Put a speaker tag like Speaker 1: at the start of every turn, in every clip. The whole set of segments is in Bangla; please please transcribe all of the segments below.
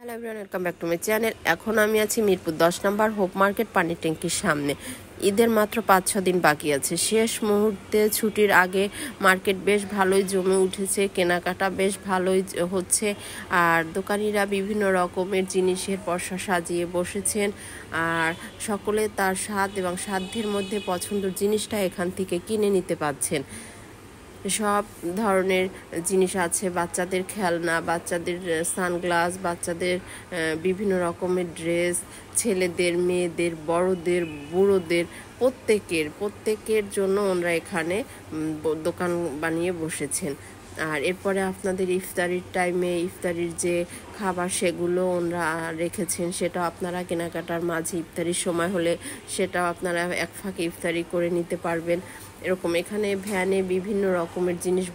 Speaker 1: Hello everyone, welcome back to my channel. এখন আমি আছি মিরপুর 10 নম্বর হোপ মার্কেট পানি ট্যাঙ্কির সামনে। ঈদের মাত্র 5-6 দিন বাকি আছে। শেষ মুহূর্তে ছুটির আগে মার্কেট বেশ ভালোই জমে উঠেছে, কেনাকাটা বেশ ভালোই হচ্ছে। আর দোকানিরা বিভিন্ন রকমের জিনিসের পসরা সাজিয়ে বসেছেন। আর সকলে তার স্বাদ এবং সাধ্যের মধ্যে পছন্দের জিনিসটা এখান থেকে কিনে নিতে পারছেন। সব ধরনের জিনিস আছে, বাচ্চাদের খেলনা, বাচ্চাদের সানগ্লাস, বাচ্চাদের বিভিন্ন রকমের ড্রেস, ছেলেদের, মেয়েদের, বড়দের, বুড়োদের, প্রত্যেকের জন্য ওনারা এখানে দোকান বানিয়ে বসেছেন। আর এরপরে আপনাদের ইফতারির টাইমে ইফতারির যে খাবার সেগুলো ওনারা রেখেছেন, সেটাও আপনারা কেনাকাটার মাঝে ইফতারির সময় হলে সেটাও আপনারা এক ফাঁকে ইফতারি করে নিতে পারবেন। এরকম এখানে ভ্যানে বিভিন্ন রকমের জিনিস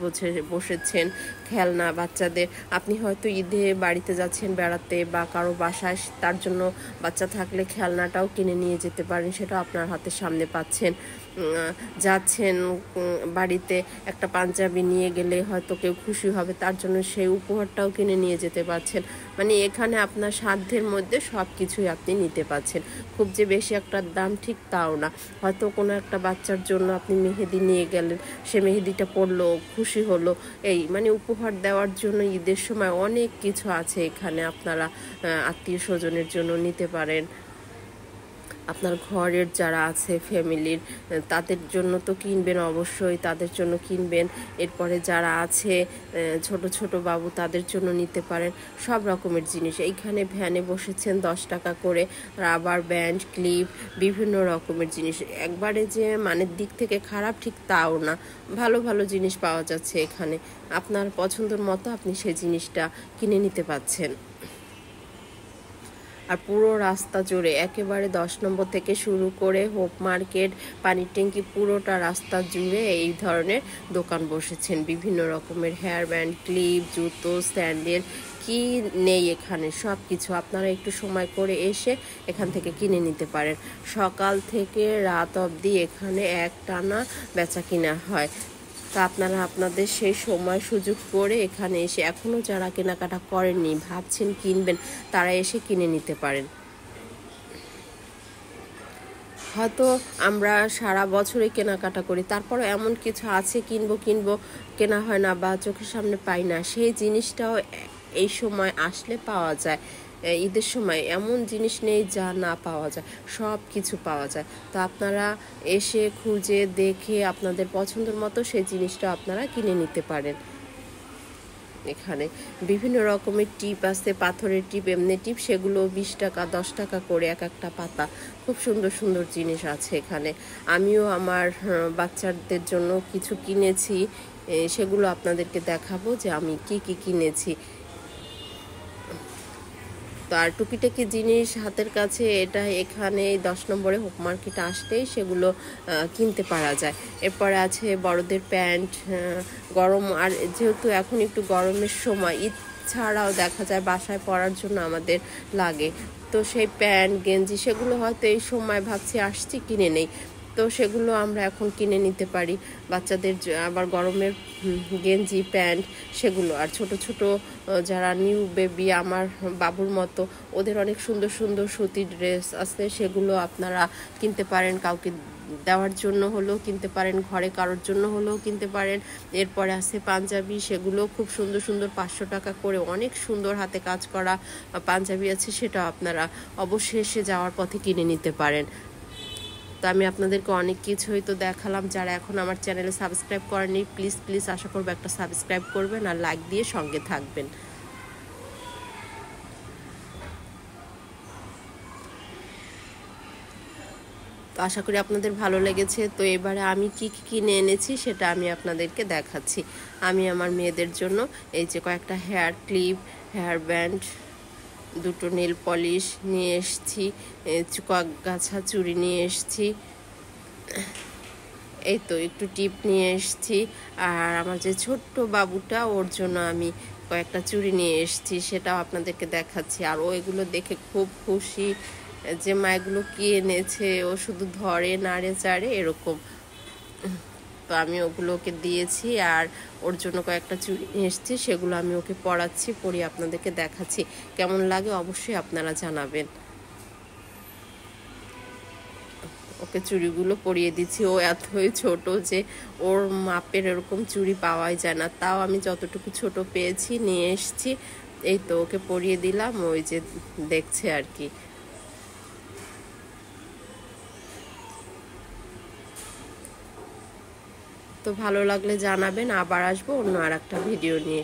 Speaker 1: বসেছেন, খেলনা বাচ্চাদের। আপনি হয়তো ঈদে বাড়িতে যাচ্ছেন বেড়াতে বা কারো বাসায়, তার জন্য বাচ্চা থাকলে খেলনাটাও কিনে নিয়ে যেতে পারেন, সেটাও আপনার হাতের সামনে পাচ্ছেন। যাচ্ছেন বাড়িতে একটা পাঞ্জাবি নিয়ে গেলে হয়তো কেউ খুশি হবে, তার জন্য সেই উপহারটাও কিনে নিয়ে যেতে পারছেন। মানে এখানে আপনার সাধ্যের মধ্যে সব কিছুই আপনি নিতে পারছেন। খুব যে বেশি একটা দাম ঠিক তাও না। হয়তো কোনো একটা বাচ্চার জন্য আপনি মেহেদি নিয়ে গেলেন, সে মেহেদিটা পরলো, খুশি হলো, এই মানে উপহার দেওয়ার জন্য ঈদের সময় অনেক কিছু আছে এখানে। আপনারা আত্মীয় স্বজনের জন্য নিতে পারেন, আপনার ঘরের যারা আছে ফ্যামিলির তাদের জন্য তো কিনবেন, অবশ্যই তাদের জন্য কিনবেন। এরপরে যারা আছে ছোট বাবু, তাদের জন্য নিতে পারেন। সব রকমের জিনিস এইখানে ভ্যানে বসেছেন, 10 টাকা করে। রাবার ব্যান্ড, ক্লিপ, বিভিন্ন রকমের জিনিস। একবারে যে মানের দিক থেকে খারাপ ঠিক তাও না, ভালো জিনিস পাওয়া যাচ্ছে এখানে। আপনার পছন্দের মতো আপনি সেই জিনিসটা কিনে নিতে পারছেন। আর পুরো রাস্তা জুড়ে একেবারে 10 নম্বর থেকে শুরু করে হোপ মার্কেট, পানির ট্যাঙ্কি, পুরোটা রাস্তা জুড়ে এই ধরনের দোকান বসেছেন। বিভিন্ন রকমের হেয়ার ব্যান্ড, ক্লিপ, জুতো, স্যান্ডেল, কি নেই এখানে সব কিছু। আপনারা একটু সময় করে এসে এখান থেকে কিনে নিতে পারেন। সকাল থেকে রাত অবধি এখানে একটানা বেচা কিনা হয়। তা আপনারা আপনাদের সেই সময় সুযোগ করে এখানে এসে, এখনও যারা কেনাকাটা করেননি, ভাবছেন কিনবেন, তারা এসে কিনে নিতে পারেন। হয়তো আমরা সারা বছরে কেনাকাটা করি, তারপরে এমন কিছু আছে কিনবো কেনা হয় না বা চোখের সামনে পাই না, সেই জিনিসটাও এই সময় আসলে পাওয়া যায়। ঈদের সময় এমন জিনিস নেই যা না পাওয়া যায়, সব কিছু পাওয়া যায়। তো আপনারা এসে খুঁজে দেখে আপনাদের পছন্দের মতো সেই জিনিসটা আপনারা কিনে নিতে পারেন। এখানে বিভিন্ন রকমের টিপ আছে, পাথরের টিপ, এমনি টিপ, সেগুলো 20 টাকা 10 টাকা করে এক একটা পাতা। খুব সুন্দর জিনিস আছে এখানে। আমিও আমার বাচ্চাদের জন্য কিছু কিনেছি, সেগুলো আপনাদেরকে দেখাবো যে আমি কি কিনেছি। তো আর টুকিটাকি জিনিস হাতের কাছে, এটা এখানে 10 নম্বরে হোপ মার্কেটে আসলেই সেগুলো কিনতে পারা যায়। এরপরে আছে বড়দের প্যান্ট, গরম, আর যেহেতু এখন একটু গরমের সময়, ঈদ ছাড়াও দেখা যায় বাসায় পরার জন্য আমাদের লাগে, তো সেই প্যান্ট গেঞ্জি সেগুলো হয়তো এই সময় ভাবছি আসছি কিনে নেই, তো সেগুলো আমরা এখন কিনে নিতে পারি। বাচ্চাদের আবার গরমের গেঞ্জি প্যান্ট সেগুলো। আর ছোট যারা নিউ বেবি, আমার বাবুর মতো, ওদের অনেক সুন্দর সুতির ড্রেস আছে, সেগুলো আপনারা কিনতে পারেন। কাউকে দেওয়ার জন্য হলেও কিনতে পারেন, ঘরে কারোর জন্য হলেও কিনতে পারেন। এরপরে আছে পাঞ্জাবি, সেগুলো খুব সুন্দর 500 টাকা করে অনেক সুন্দর হাতে কাজ করা পাঞ্জাবি আছে, সেটাও আপনারা অবশেষে যাওয়ার পথে কিনে নিতে পারেন। তো আমি আপনাদেরকে অনেক কিছুই তো দেখালাম। যারা এখন আমার চ্যানেলে সাবস্ক্রাইব করেনি, প্লিজ আশা করবো একটা সাবস্ক্রাইব করবেন আর লাইক দিয়ে সঙ্গে থাকবেন। তো আশা করি আপনাদের ভালো লেগেছে। তো এবারে আমি কি কিনে এনেছি সেটা আমি আপনাদেরকে দেখাচ্ছি। আমি আমার মেয়েদের জন্য এই যে কয়েকটা হেয়ার ক্লিপ, হেয়ার ব্যান্ড, 2টো নেল পলিশ নিয়ে এসেছি, গাছা চুড়ি নিয়ে এসেছি, এই তো একটু টিপ নিয়ে এসেছি। আর আমার যে ছোট্ট বাবুটা, ওর জন্য আমি কয়েকটা চুড়ি নিয়ে এসেছি, সেটাও আপনাদেরকে দেখাচ্ছি। আর ও এগুলো দেখে খুব খুশি যে মা এগুলো কি এনেছে, ও শুধু ধরে নাড়ে চাড়ে এরকম। তো আমি ওগুলো ওকে দিয়েছি, আর ওর জন্য কয়েকটা চুড়ি নিয়ে এসেছি, সেগুলো আমি ওকে পরাচ্ছি, পরিয়ে আপনাদেরকে দেখাচ্ছি। কেমন লাগে অবশ্যই আপনারা জানাবেন। ওকে চুড়িগুলো পরিয়ে দিচ্ছি। ও এতই ছোট যে ওর মাপের এরকম চুড়ি পাওয়াই যায় না, তাও আমি যতটুকু ছোট পেয়েছি নিয়ে এসেছি। এই তো ওকে পরিয়ে দিলাম, ওই যে দেখছে আর কি। তো ভালো লাগলে জানাবেন, আবার আসবো অন্য আর একটা ভিডিও নিয়ে।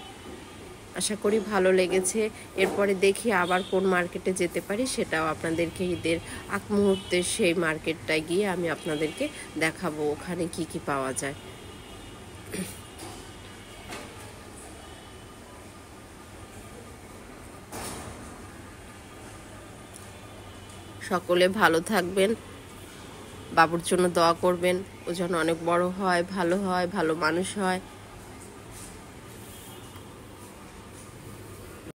Speaker 1: আশা করি ভালো লেগেছে। এরপরে দেখি আবার কোন মার্কেটে যেতে পারি, সেটাও আপনাদেরকে ঈদের আগ মুহূর্তে সেই মার্কেটটায় গিয়ে আমি আপনাদেরকে দেখাবো ওখানে কি কি পাওয়া যায়। সকলে ভালো থাকবেন, বাবুর জন্য দোয়া করবেন, ও যেন অনেক বড় হয়, ভালো মানুষ হয়।